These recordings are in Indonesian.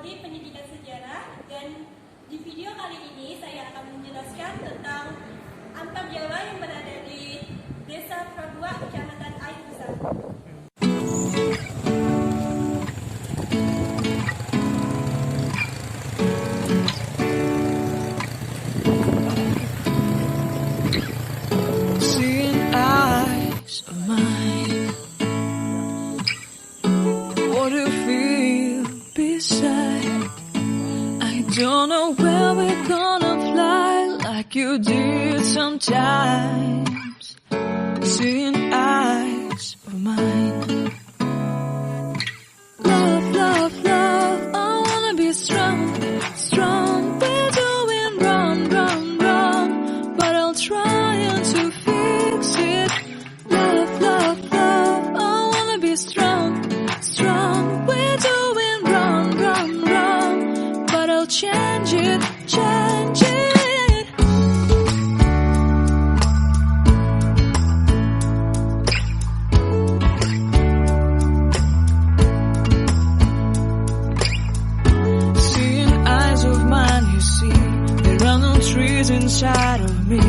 Prodi Pendidikan Sejarah, dan di video kali ini saya akan menjelaskan tentang Ampar Jawa yang berada di Desa Pragua, Kecamatan Air Besar. Don't know where we're gonna fly like you did sometimes. Seeing eyes of mine. Love, love, love, I wanna be strong, strong. We're doing wrong, wrong, wrong, but I'll try to fix it. Love, love, love, I wanna be strong, strong. We're doing wrong, wrong, wrong, but I'll change it, change it. Seeing eyes of mine, you see, there are no trees inside of me.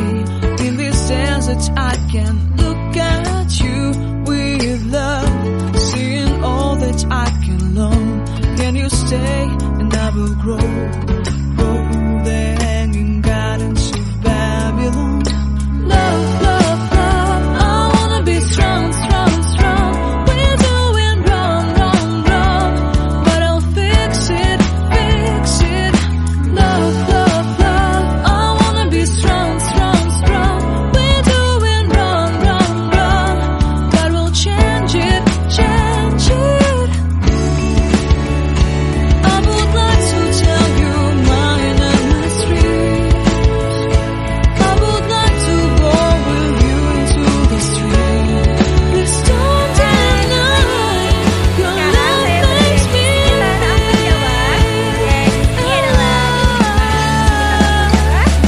In this desert I can look at you with love. Seeing all that I can learn. Can you stay and I will grow? The hanging gardens of Babylon. Love, love, love, I wanna be strong, strong, strong. We're doing wrong, wrong, wrong, but I'll fix it, fix it. Love, love, love, I wanna be strong, strong, strong. We're doing wrong, wrong, wrong, but we'll change it, change it. I would like to tell you mine and my street. I would like to go with you into the street. Please don't deny your love makes me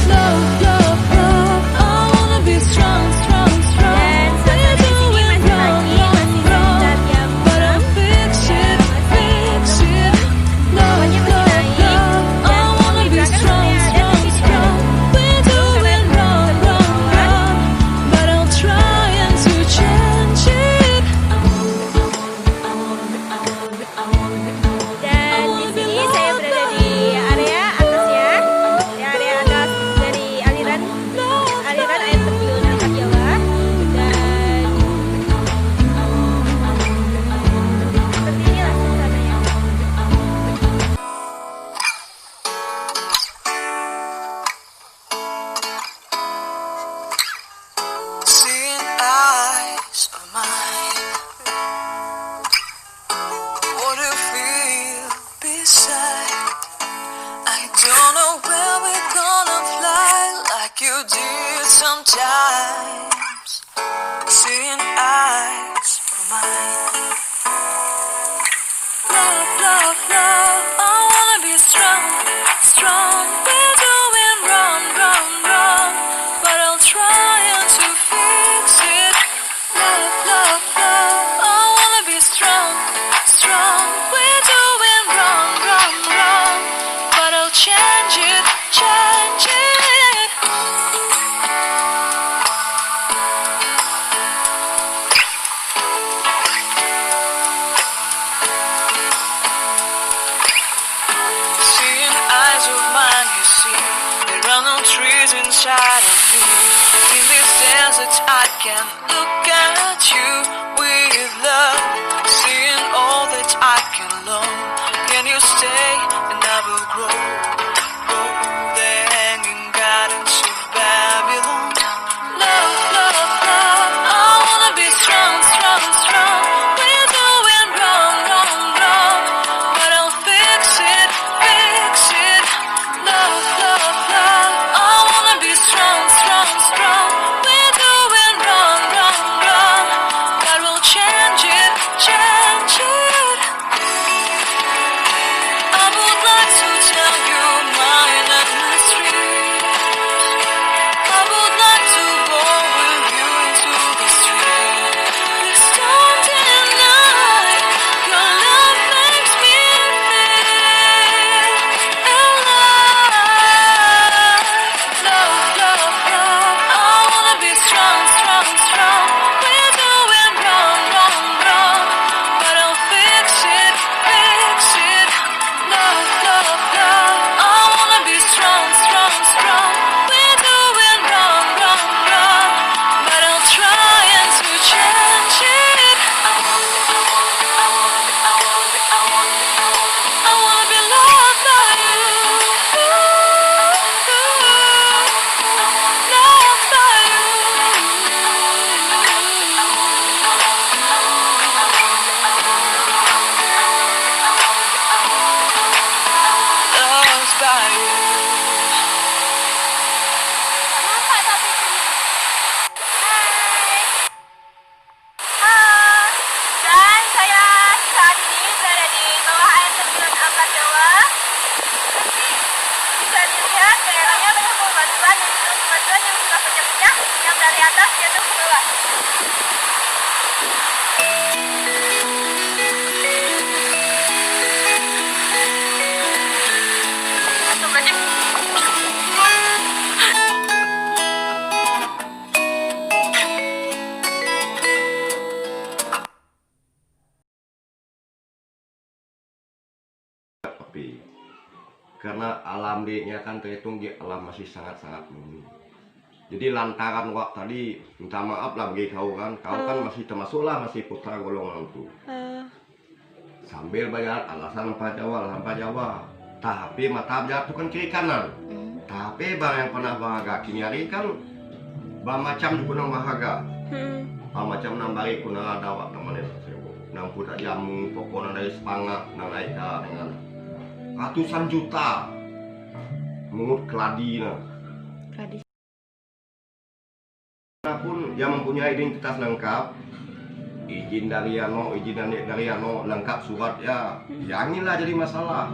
love, love, love. I wanna be strong, strong, strong. We're doing wrong, wrong, wrong, but I'll fix it, fix it. Love, love, love, I wanna be strong, strong, strong. We're doing wrong, wrong, wrong, but I'll try to change it. Dan di sini saya berada di area atas ya, di area atas dari aliran air terjun Ampar Jawa. Dan seperti inilah suasananya. Seeing eyes of mine. What I feel beside. I don't know where we're gonna fly like you did sometimes. Seeing eyes of mine. Love, love, love, I wanna be strong, strong. We're doing wrong, wrong, wrong, but I'll try to fix it. Love, love, love, I wanna be strong, strong. We're doing wrong, wrong, wrong, but I'll change it, change it. Seeing eyes of mine, you see, there are no trees inside of me. In this desert I can look at you with love. Seeing all that I can learn. Can you stay and I will grow? The hanging gardens of Babylon. Love, love, love, I wanna be strong, strong, strong. We're doing wrong, wrong, wrong, but I'll fix it, fix it. Love, love, love, I wanna be strong, strong, strong. We're doing wrong, wrong, wrong, but we'll change it, change it. I would like to tell you Tapi karena alam dia kan terhitung di alam masih sangat-sangat murni. Jadi lantaran waktu tadi minta maaf lah bagi kau kan masih termasuklah masih putra golongan itu. Sambil bayar alasan Pak Jawa. Tapi mata Jawa itu kan kiri kanan. Tapi bang yang pernah bahagia kini hari kan bang macam juga nang bahagia. Bang macam nang balik pun ada awak namanya nang putar jamu pokoknya dari semangat nang naik dengan ratusan juta menurut keladi nah. Pun yang mempunyai identitas lengkap, izin dari Ano, lengkap surat ya, janganlah jadi masalah.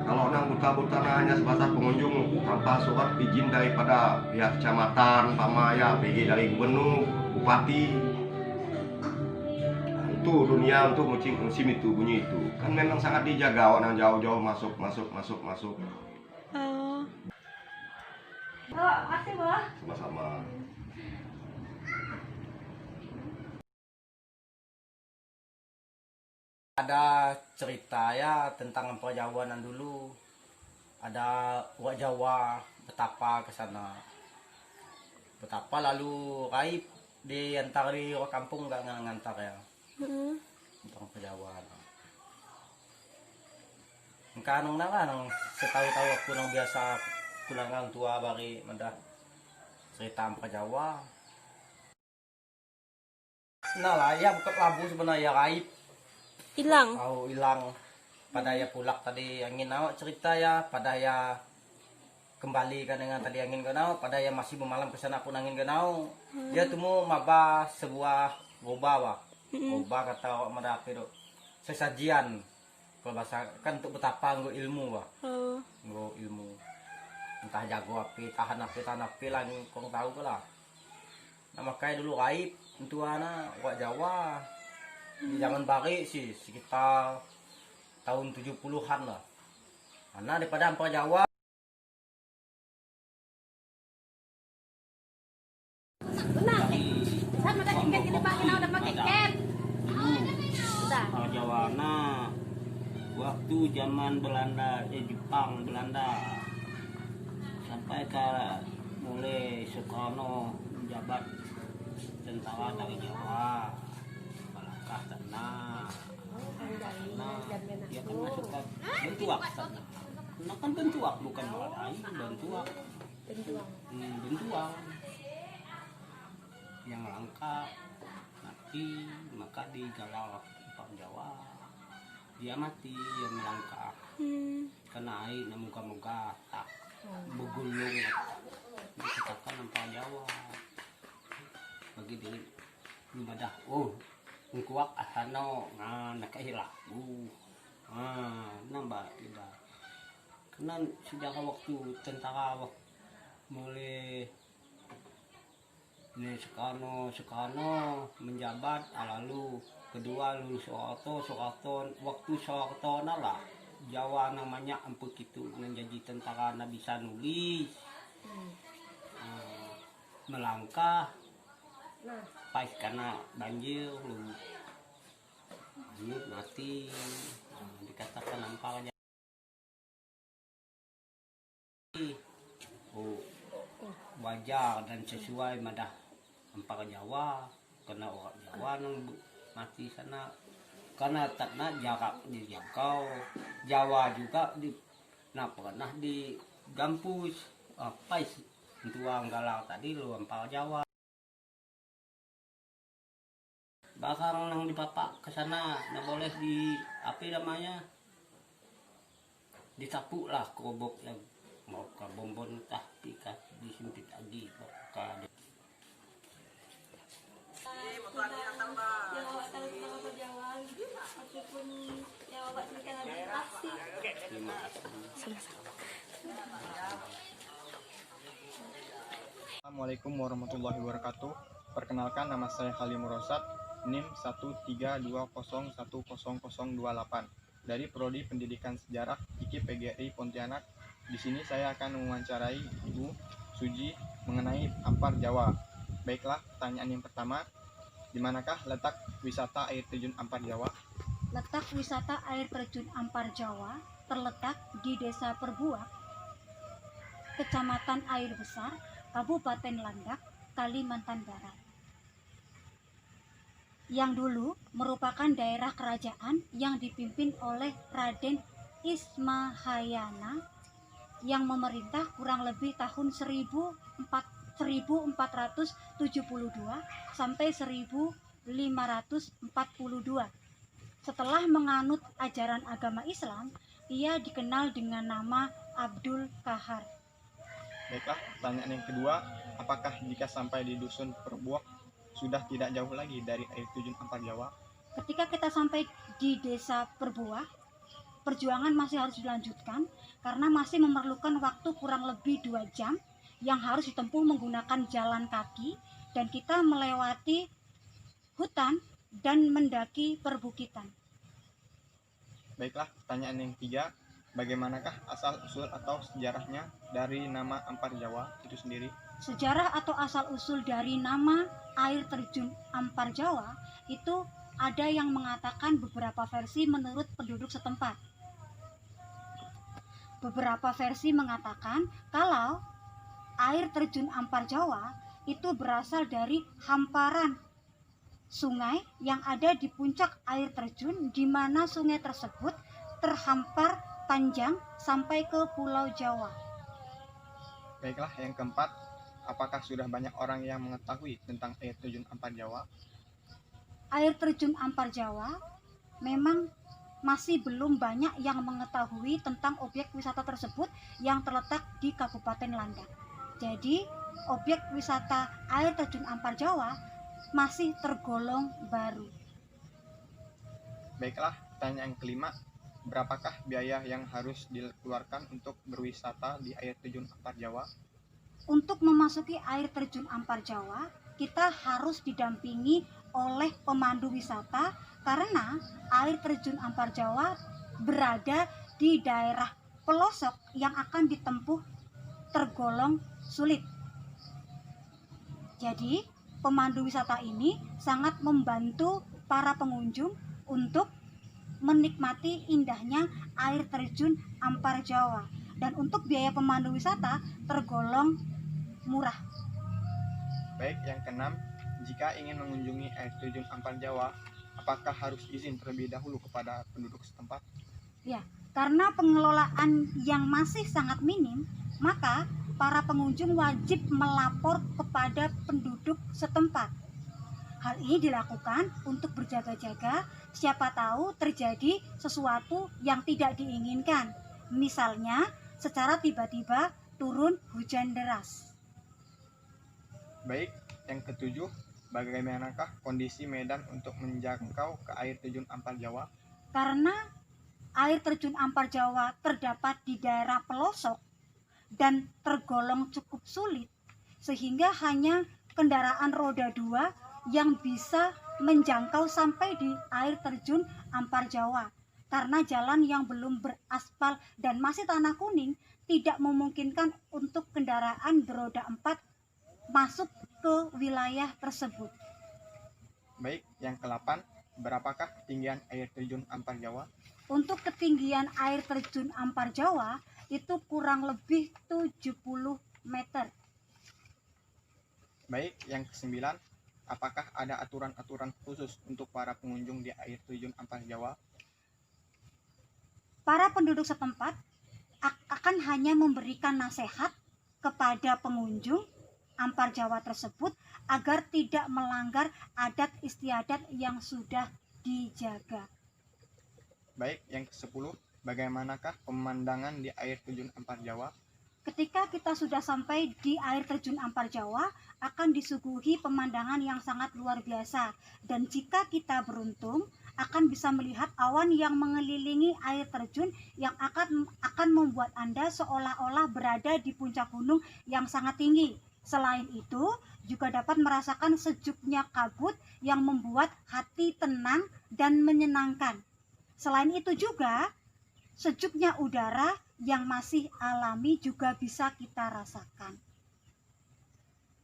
Kalau nang buta-buta hanya sebatas pengunjung tanpa surat izin daripada pihak kecamatan, pamaya, PG dari gubernur, bupati, itu dunia untuk musim itu bunyi itu kan memang sangat dijaga orang jauh-jauh masuk. Makasih, Bang. Sama-sama. Ada cerita ya tentang perjalanan dulu. Ada Wak Jawa betapa ke sana. Betapa lalu raib di antar di kampung nggak ngantar ya. Tentang perjalanan. Kanong na kan setahu-tahu aku nang biasa pulangan tua bari mendah cerita Ampra Jawa. Nah lah ya bukan labu sebenarnya raib. Hilang. Oh hilang. Pada ya pulak tadi angin awak cerita ya. Pada ya kembali kan dengan tadi angin genau. Pada ya masih bermalam ke sana pun angin genau. Dia temu maba sebuah goba wah. Goba kata awak merapi do. Sesajian. Kalau bahasa kan untuk betapa nggo ilmu wah. Nggo ilmu. Entah jago api, tahan api lah kong tahu lah. Nah makanya dulu raib untuk anak Wak Jawa. Di zaman bari sih sekitar tahun 70-an lah. Karena daripada Ampra Jawa. Ampra Jawa nah waktu zaman Jepang Belanda sampai ke mulai Soekarno menjabat tentara dari Jawa. Malangkah tanah dia kan masuk ke bentuak tanah. Nah kan bentuak bukan Maladai, bentuak yang langka mati maka digalau Ampra Jawa dia mati yang melangkah kena air na muka-muka tak begulung dikatakan Ampra Jawa bagi diri ibadah ungkuak asano nakahilah nambah tidak karena sejak waktu tentara mulai ini Soekarno menjabat lalu kedua lulus Soeharto waktu Soeharto lah Jawa namanya empuk itu menjadi tentara Nabi bisa nulis melangkah pas karena banjir lu mati dikatakan Ampra Jawa wajar dan sesuai madah Ampra Jawa karena orang Jawa nang mati sana karena takna jarak dijangkau Jawa juga pernah di Gampus apa tuang galau tadi lu Ampra Jawa bakal nang dipapak ke sana boleh di apa namanya disapu lah kerobok yang mau ke bombon tapi disimpit lagi ke Yang awak tahu tentang Ampra Jawa, meskipun yang awak ceritakan tadi pasti. Assalamualaikum warahmatullahi wabarakatuh. Perkenalkan, nama saya Halimur Rosyad, NIM 132010028 dari Prodi Pendidikan Sejarah IKIP PGRI Pontianak. Di sini saya akan mewawancarai Ibu Suji mengenai Ampar Jawa. Baiklah, pertanyaan yang pertama, di manakah letak wisata air terjun Ampar Jawa? Letak wisata air terjun Ampar Jawa terletak di Desa Perbuak, Kecamatan Air Besar, Kabupaten Landak, Kalimantan Barat, yang dulu merupakan daerah kerajaan yang dipimpin oleh Raden Ismahayana yang memerintah kurang lebih tahun 1472 sampai 1542. Setelah menganut ajaran agama Islam, ia dikenal dengan nama Abdul Kahar. Baiklah, pertanyaan yang kedua, apakah jika sampai di dusun Perbuak sudah tidak jauh lagi dari air terjun Ampar Jawa? Ketika kita sampai di Desa Perbuak, perjuangan masih harus dilanjutkan karena masih memerlukan waktu kurang lebih 2 jam yang harus ditempuh menggunakan jalan kaki, dan kita melewati hutan dan mendaki perbukitan. Baiklah, pertanyaan yang ketiga, bagaimanakah asal-usul atau sejarahnya dari nama Ampar Jawa itu sendiri? Sejarah atau asal-usul dari nama air terjun Ampar Jawa itu ada yang mengatakan beberapa versi menurut penduduk setempat. Beberapa versi mengatakan kalau air terjun Ampar Jawa itu berasal dari hamparan sungai yang ada di puncak air terjun, di mana sungai tersebut terhampar panjang sampai ke Pulau Jawa. Baiklah, yang keempat, apakah sudah banyak orang yang mengetahui tentang air terjun Ampar Jawa? Air terjun Ampar Jawa memang masih belum banyak yang mengetahui tentang objek wisata tersebut yang terletak di Kabupaten Landak. Jadi, objek wisata air terjun Ampar Jawa masih tergolong baru. Baiklah, pertanyaan yang kelima, berapakah biaya yang harus dikeluarkan untuk berwisata di air terjun Ampar Jawa? Untuk memasuki air terjun Ampar Jawa, kita harus didampingi oleh pemandu wisata karena air terjun Ampar Jawa berada di daerah pelosok yang akan ditempuh tergolong sulit. Jadi, pemandu wisata ini sangat membantu para pengunjung untuk menikmati indahnya air terjun Ampar Jawa. Dan untuk biaya pemandu wisata tergolong murah. Baik, yang keenam, jika ingin mengunjungi air terjun Ampar Jawa, apakah harus izin terlebih dahulu kepada penduduk setempat? Ya, karena pengelolaan yang masih sangat minim, maka para pengunjung wajib melapor kepada penduduk setempat. Hal ini dilakukan untuk berjaga-jaga, siapa tahu terjadi sesuatu yang tidak diinginkan. Misalnya, secara tiba-tiba turun hujan deras. Baik, yang ketujuh, bagaimanakah kondisi medan untuk menjangkau ke air terjun Ampar Jawa? Karena air terjun Ampar Jawa terdapat di daerah pelosok dan tergolong cukup sulit, sehingga hanya kendaraan roda 2 yang bisa menjangkau sampai di air terjun Ampar Jawa. Karena jalan yang belum beraspal dan masih tanah kuning tidak memungkinkan untuk kendaraan beroda 4 masuk ke wilayah tersebut. Baik, yang ke-8, berapakah ketinggian air terjun Ampar Jawa? Untuk ketinggian air terjun Ampar Jawa itu kurang lebih 70 meter. Baik, yang ke-9, apakah ada aturan-aturan khusus untuk para pengunjung di air terjun Ampar Jawa? Para penduduk setempat akan hanya memberikan nasihat kepada pengunjung Ampar Jawa tersebut agar tidak melanggar adat istiadat yang sudah dijaga. Baik, yang ke-10, bagaimanakah pemandangan di air terjun Ampar Jawa? Ketika kita sudah sampai di air terjun Ampar Jawa, akan disuguhi pemandangan yang sangat luar biasa. Dan jika kita beruntung, akan bisa melihat awan yang mengelilingi air terjun yang akan membuat Anda seolah-olah berada di puncak gunung yang sangat tinggi. Selain itu, juga dapat merasakan sejuknya kabut yang membuat hati tenang dan menyenangkan. Selain itu juga, sejuknya udara yang masih alami juga bisa kita rasakan.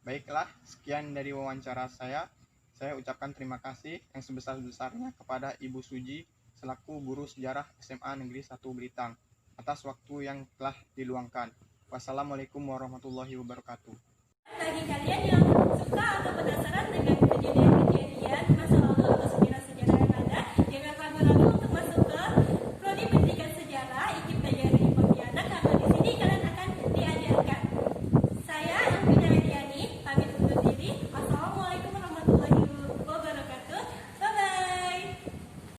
Baiklah, sekian dari wawancara saya. Saya ucapkan terima kasih yang sebesar-besarnya kepada Ibu Suji selaku guru sejarah SMA Negeri 1 Belitang atas waktu yang telah diluangkan. Wassalamualaikum warahmatullahi wabarakatuh. Bagi kalian yang